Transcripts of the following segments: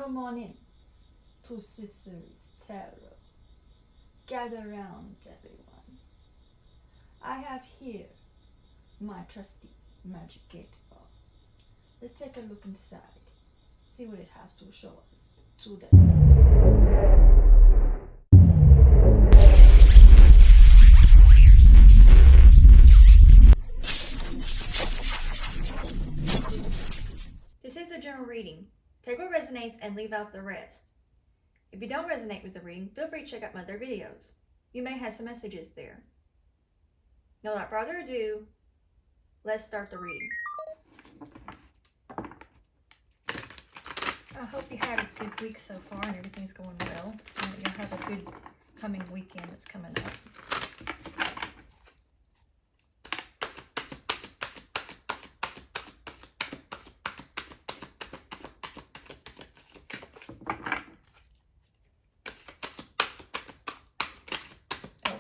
Come on in to Sister's Tarot. Gather round, everyone. I have here my trusty magic 8-ball. Let's take a look inside, see what it has to show us today. This is a general reading. Take what resonates and leave out the rest. If you don't resonate with the reading, feel free to check out my other videos. You may have some messages there. Now, without further ado, let's start the reading. I hope you had a good week so far and everything's going well. And you'll have a good coming weekend that's coming up.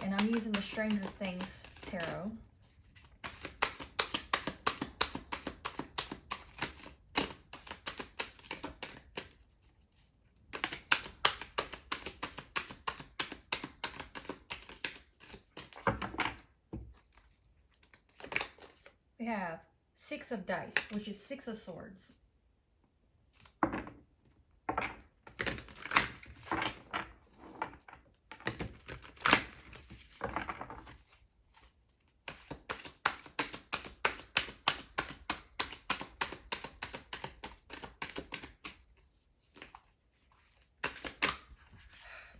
And I'm using the Stranger Things Tarot. We have 6 of dice, which is 6 of swords.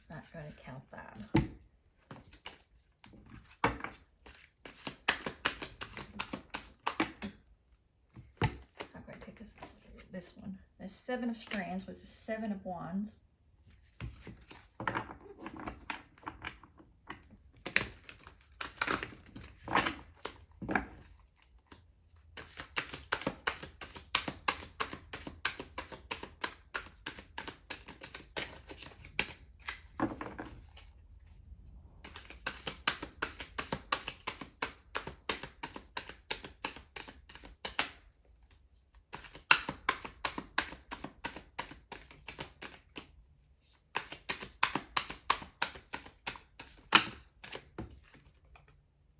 Not going to count that. I'm going to take this one. There's 7 of strands, which is 7 of wands.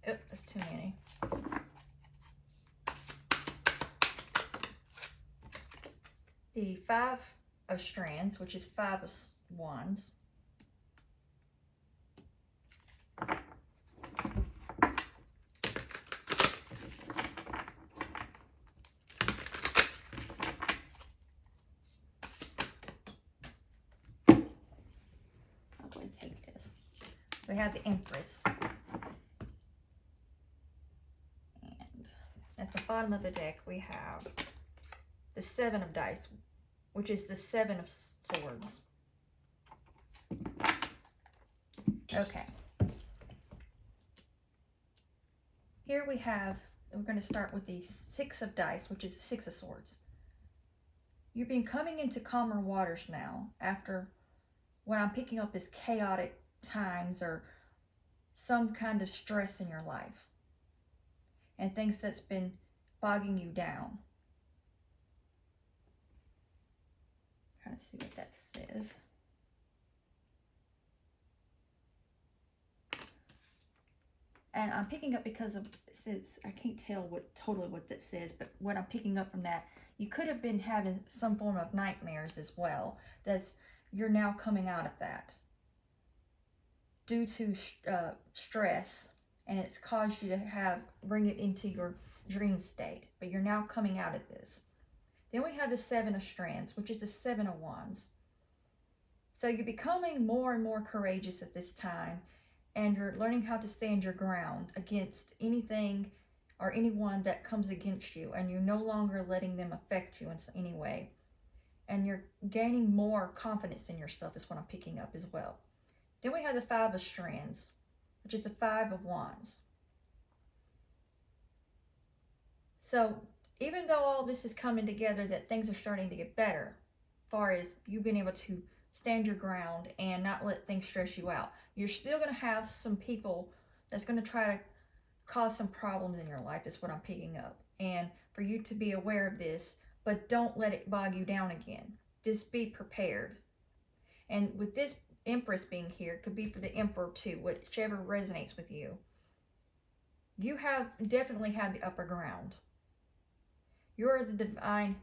Oh, that's too many. The 5 of strands, which is 5 of wands. I'm going to take this. We have the Empress. At the bottom of the deck, we have the 7 of dice, which is the 7 of swords. Okay. Here we have, we're going to start with the 6 of dice, which is the 6 of swords. You've been coming into calmer waters now after what I'm picking up is chaotic times or some kind of stress in your life. And things that's been bogging you down. Trying to see what that says. And I'm picking up because of, since I can't tell what that says, but what I'm picking up from that, you could have been having some form of nightmares as well. You're now coming out of that due to stress. And it's caused you to bring it into your dream state. But you're now coming out of this. Then we have the 7 of strands, which is the 7 of wands. So you're becoming more and more courageous at this time. And you're learning how to stand your ground against anything or anyone that comes against you. And you're no longer letting them affect you in any way. And you're gaining more confidence in yourself is what I'm picking up as well. Then we have the 5 of strands, which is a 5 of wands. So even though all this is coming together, that things are starting to get better, as far as you've been able to stand your ground and not let things stress you out, you're still going to have some people that's going to try to cause some problems in your life is what I'm picking up. And for you to be aware of this, but don't let it bog you down again. just be prepared. And with this Empress being here, it could be for the Emperor too, whichever resonates with you. You definitely have the upper ground. You're the divine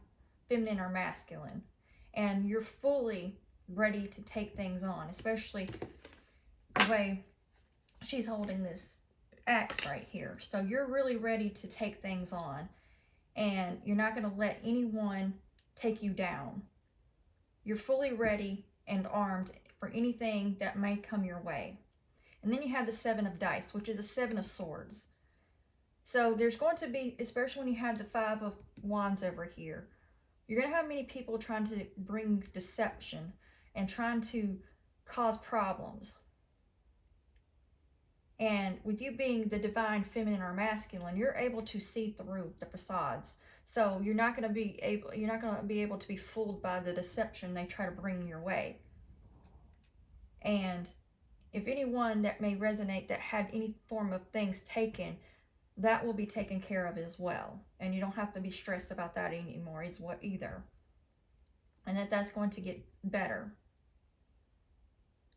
feminine or masculine, and you're fully ready to take things on, especially the way she's holding this axe right here. So you're really ready to take things on, and you're not going to let anyone take you down. You're fully ready and armed for anything that may come your way. And then you have the 7 of dice, which is a 7 of swords. So there's going to be, especially when you have the 5 of wands over here, you're going to have many people trying to bring deception and trying to cause problems. And with you being the divine feminine or masculine, you're able to see through the facades. So you're not going to be able to be fooled by the deception they try to bring your way. And if anyone that may resonate that had any form of things taken, that will be taken care of as well. And you don't have to be stressed about that anymore either. And that's going to get better.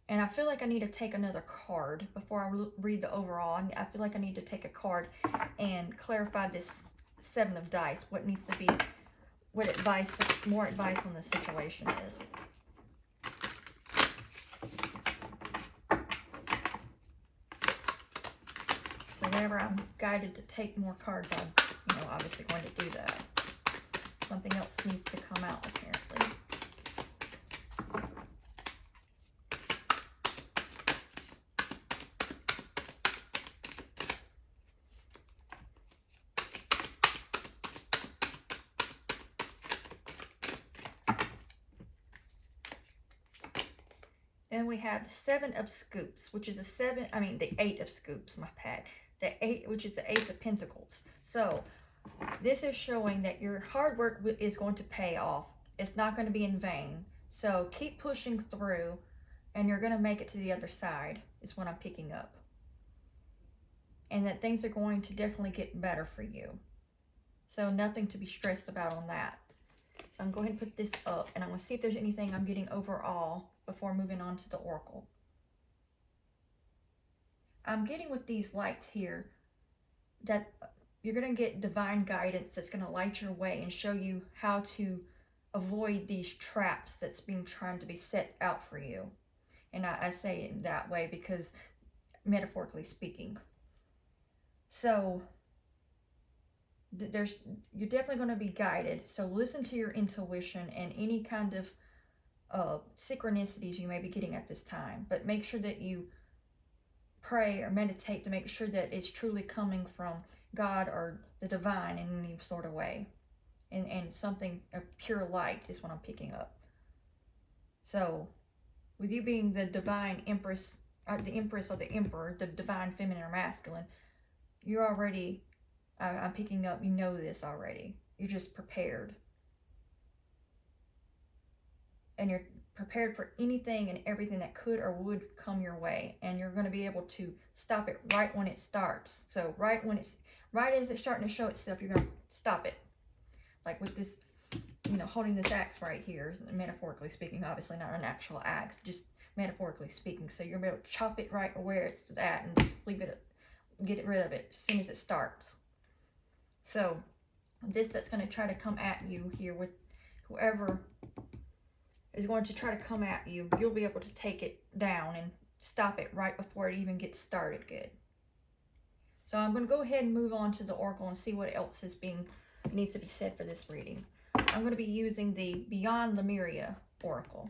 And I feel like I need to take another card before I read the overall. I feel like I need to take a card and clarify this 7 of dice. What needs to be, more advice on the situation is. So whenever I'm guided to take more cards, I'm, obviously going to do that. Something else needs to come out, apparently. Then we have the 7 of scoops, which is the 8 of scoops, my bad. The 8, which is the 8 of pentacles. So this is showing that your hard work is going to pay off. It's not going to be in vain. So keep pushing through, and you're going to make it to the other side, is what I'm picking up. And that things are going to definitely get better for you. So nothing to be stressed about on that. So I'm going to put this up, and I'm going to see if there's anything I'm getting overall before moving on to the oracle. I'm getting with these lights here that you're going to get divine guidance that's going to light your way and show you how to avoid these traps that's being trying to be set out for you. And I say it that way because metaphorically speaking. So you're definitely going to be guided. So listen to your intuition and any kind of synchronicities you may be getting at this time. But make sure that you pray or meditate to make sure that it's truly coming from God or the divine in any sort of way. And something of pure light is what I'm picking up. So with you being the divine empress, or the empress or the emperor, the divine feminine or masculine, you're already, I'm picking up, you know this already. You're just prepared. And you're prepared for anything and everything that could or would come your way. And you're going to be able to stop it right when it starts. So right as it's starting to show itself, you're going to stop it. Like with this, holding this axe right here, metaphorically speaking, obviously not an actual axe, just metaphorically speaking. So you're going to be able to chop it right where it's at and just leave it, get rid of it as soon as it starts. So that's going to try to come at you here with whoever is going to try to come at you, you'll be able to take it down and stop it right before it even gets started good. So I'm going to go ahead and move on to the oracle and see what else needs to be said for this reading. I'm going to be using the Beyond Lemuria oracle.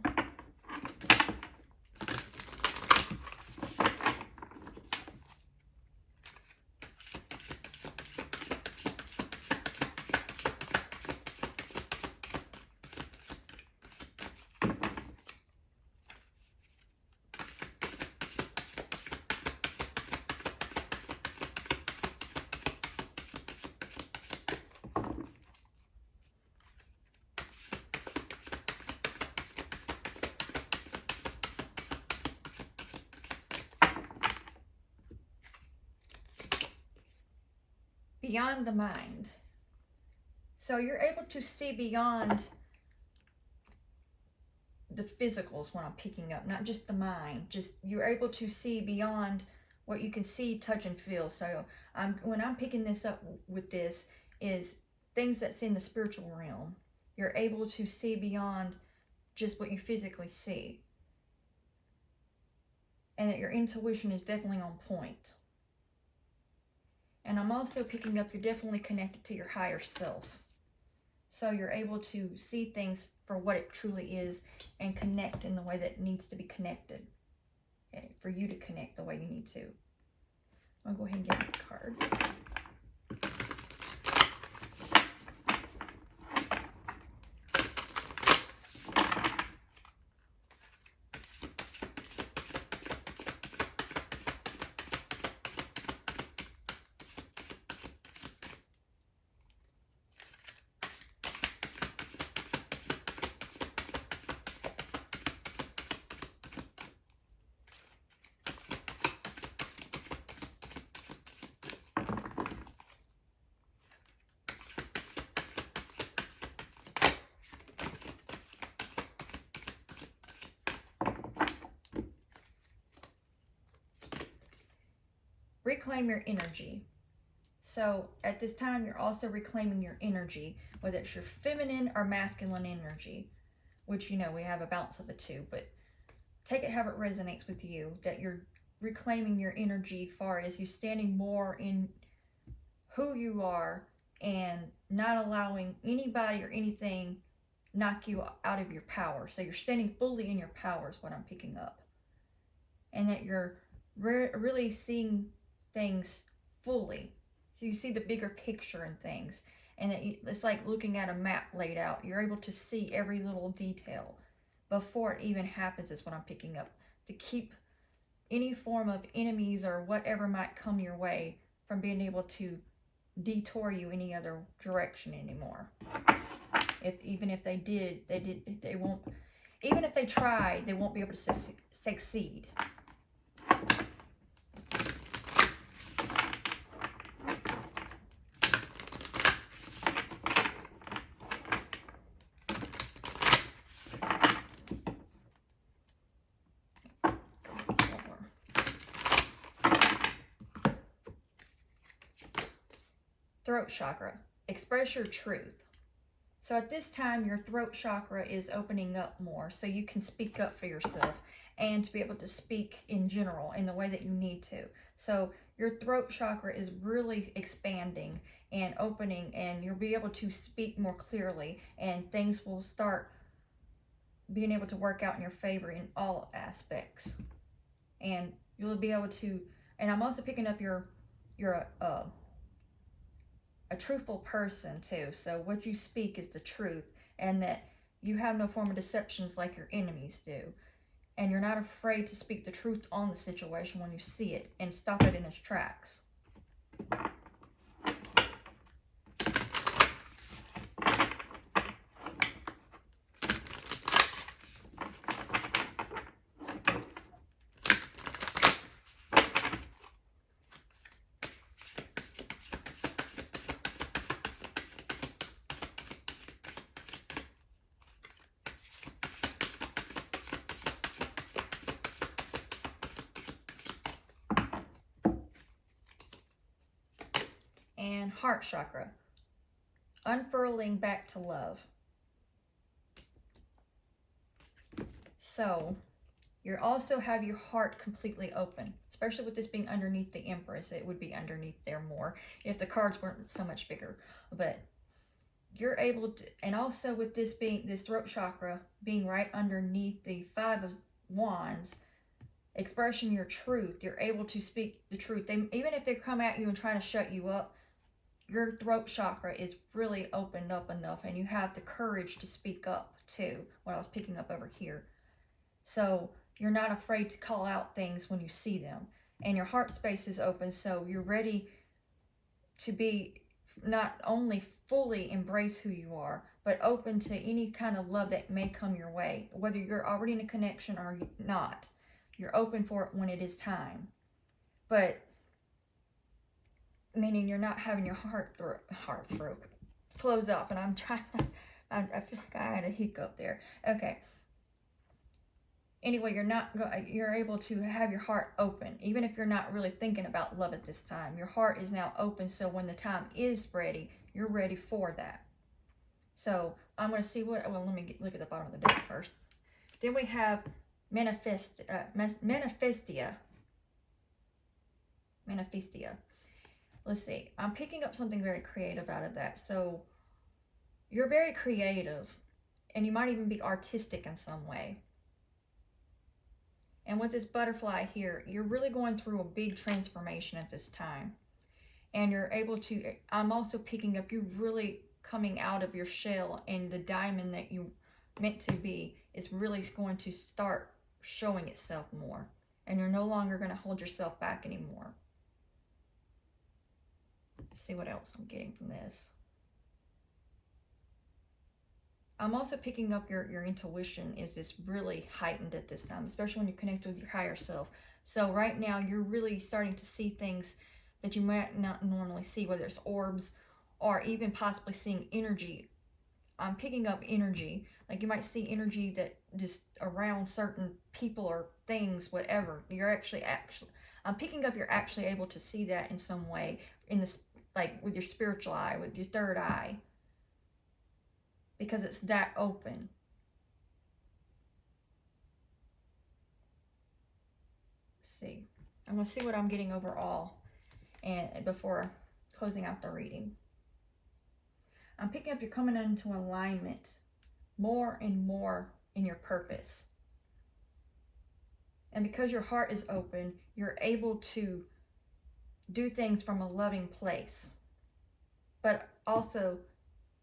Beyond the mind. So you're able to see beyond the physical is what I'm picking up, not just the mind. Just you're able to see beyond what you can see, touch, and feel. So when I'm picking this up with this is things that's in the spiritual realm. You're able to see beyond just what you physically see. And that your intuition is definitely on point. And I'm also picking up you're definitely connected to your higher self. So you're able to see things for what it truly is and connect in the way that it needs to be connected. Okay, for you to connect the way you need to. I'll go ahead and get a card. Reclaim your energy. So at this time, you're also reclaiming your energy, whether it's your feminine or masculine energy, which, you know, we have a balance of the two, but take it how it resonates with you, that you're reclaiming your energy far as you standing more in who you are and not allowing anybody or anything knock you out of your power. So you're standing fully in your power is what I'm picking up. And that you're really seeing things fully. So you see the bigger picture in things. And that it's like looking at a map laid out. You're able to see every little detail before it even happens is what I'm picking up. To keep any form of enemies or whatever might come your way from being able to detour you any other direction anymore. Even if they did, they won't. Even if they try, they won't be able to succeed. Throat chakra. Express your truth. So at this time, your throat chakra is opening up more so you can speak up for yourself and to be able to speak in general in the way that you need to. So your throat chakra is really expanding and opening, and you'll be able to speak more clearly, and things will start being able to work out in your favor in all aspects. And you'll be able to, and I'm also picking up you're a truthful person too. So what you speak is the truth, and that you have no form of deceptions like your enemies do. And you're not afraid to speak the truth on the situation when you see it and stop it in its tracks. And heart chakra, unfurling back to love. So you also have your heart completely open, especially with this being underneath the Empress. It would be underneath there more if the cards weren't so much bigger. But you're able to, and also with this being, this throat chakra being right underneath the Five of Wands, expressing your truth, you're able to speak the truth. Even if they come at you and try to shut you up, your throat chakra is really opened up enough, and you have the courage to speak up too, what I was picking up over here. So you're not afraid to call out things when you see them, and your heart space is open, so you're ready to be not only fully embrace who you are, but open to any kind of love that may come your way, whether you're already in a connection or not. You're open for it when it is time. But meaning you're not having your heart throat closed off. And I'm trying to, I feel like I had a hiccup there. Okay. anyway, you're able to have your heart open. Even if you're not really thinking about love at this time, your heart is now open, so when the time is ready, you're ready for that. So I'm going to see what, well, let me look at the bottom of the deck first. Then we have Manifestia. Let's see. I'm picking up something very creative out of that. So you're very creative, and you might even be artistic in some way. And with this butterfly here, you're really going through a big transformation at this time. And you're able to, I'm also picking up, you're really coming out of your shell, and the diamond that you meant to be is really going to start showing itself more. And you're no longer going to hold yourself back anymore. Let's see what else I'm getting from this. I'm also picking up your intuition is this really heightened at this time, especially when you connect with your higher self. So right now you're really starting to see things that you might not normally see, whether it's orbs or even possibly seeing energy. I'm picking up energy. Like you might see energy that just around certain people or things, whatever. You're actually I'm picking up you're actually able to see that in some way, in this, like with your spiritual eye, with your third eye, because it's that open. Let's see. I'm going to see what I'm getting overall and before closing out the reading. I'm picking up you're coming into alignment more and more in your purpose. And because your heart is open, you're able to do things from a loving place, but also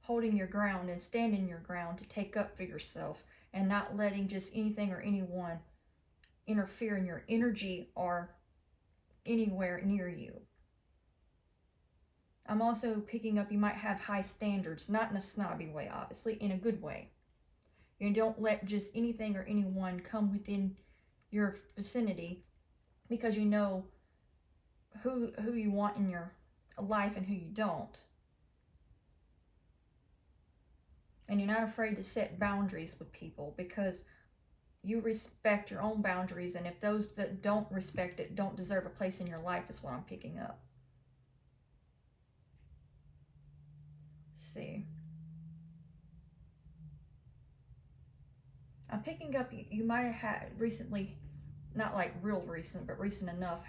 holding your ground and standing your ground to take up for yourself and not letting just anything or anyone interfere in your energy or anywhere near you. I'm also picking up you might have high standards, not in a snobby way, obviously, in a good way. You don't let just anything or anyone come within your vicinity, because you know who you want in your life and who you don't. And you're not afraid to set boundaries with people, because you respect your own boundaries, and if those that don't respect it don't deserve a place in your life, is what I'm picking up. Let's see. I'm picking up you might have had recently, not like real recent, but recent enough,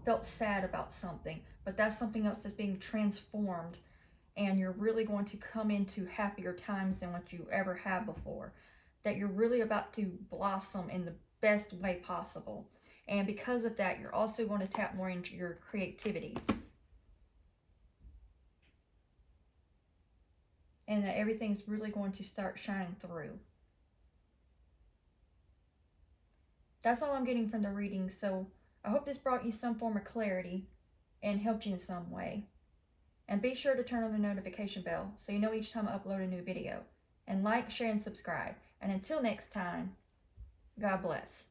felt sad about something, but that's something else that's being transformed, and you're really going to come into happier times than what you ever had before, that you're really about to blossom in the best way possible. And because of that, you're also going to tap more into your creativity, and that everything's really going to start shining through. That's all I'm getting from the reading. So I hope this brought you some form of clarity and helped you in some way. And be sure to turn on the notification bell so you know each time I upload a new video. And like, share, and subscribe. And until next time, God bless.